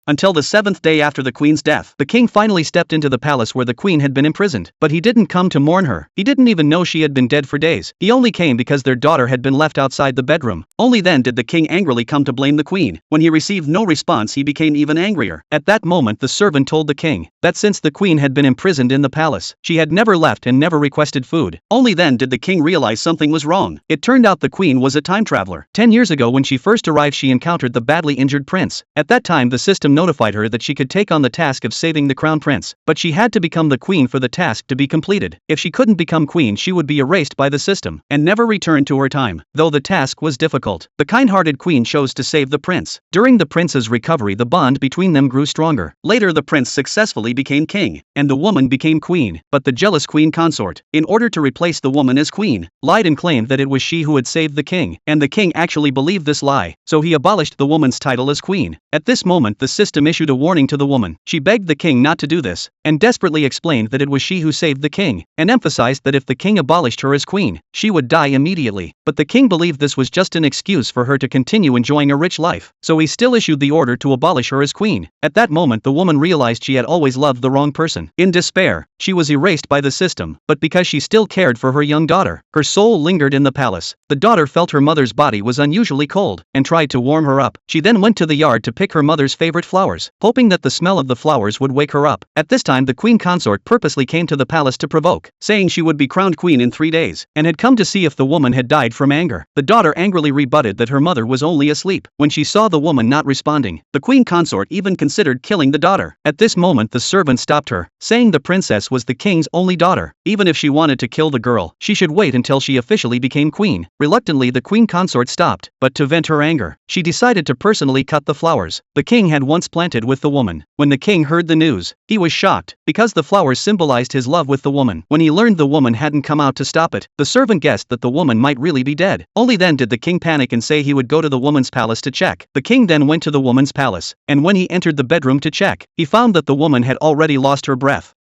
until the 7th day after the queen's death. The king finally stepped into the palace where the queen had been imprisoned, but he didn't come to mourn her. He didn't even know she had been dead for days. He only came because their daughter had been left outside the bedroom. Only then did the king angrily come to blame the queen. When he received no response, he became even angrier. At that moment, the servant told the king that since the queen had been imprisoned in the palace, she had never left and never requested food. Only then did the king realize something was wrong. It turned out the queen was a time traveler. 10 years ago, when she first arrived, she encountered the badly injured prince. At that time, the system notified her that she could take on the task of saving the crown prince, but she had to become the queen for the task to be completed. If she couldn't become queen, she would be erased by the system and never return to her time. Though the task was difficult, the kind-hearted queen chose to save the prince. During the prince's recovery, the bond between them grew stronger. Later, the prince successfully became king, and the woman became queen. But the jealous queen consort, in order to replace the woman as queen, lied and claimed that it was she who had saved the king, and the king actually believed this lie, so he abolished the woman's title as queen. At this moment, the system issued a warning to the woman. She begged the king not to do this, and desperately explained that it was she who saved the king, and emphasized that if the king abolished her as queen, she would die immediately. But the king believed this was just an excuse for her to continue enjoying a rich life, so he still issued the order to abolish her as queen. At that moment, the woman realized she had always loved the wrong person. In despair, she was erased by the system, but because she still cared for her young daughter, her soul lingered in the palace. The daughter felt her mother's body was unusually cold, and tried to warm her up. She then went to the yard to pick her mother's favorite flowers, hoping that the smell of the flowers would wake her up. At this time, the queen consort purposely came to the palace to provoke, saying she would be crowned queen in 3 days, and had come to see if the woman had died from anger. The daughter angrily rebutted that her mother was only asleep. When she saw the woman not responding, the queen consort even considered killing the daughter. At this moment, the servant stopped her, saying the princess was the king's only daughter. Even if she wanted to kill the girl, she should wait until she officially became queen. Reluctantly, the queen consort stopped, but to vent her anger, she decided to personally cut the flowers the king had once planted with the woman. When the king heard the news, he was shocked, because the flowers symbolized his love with the woman. When he learned the woman hadn't come out to stop it, the servant guessed that the woman might really be dead. Only then did the king panic and say he would go to the woman's palace to check. The king then went to the woman's palace, and when he entered the bedroom to check, he found that the woman had already lost her breath.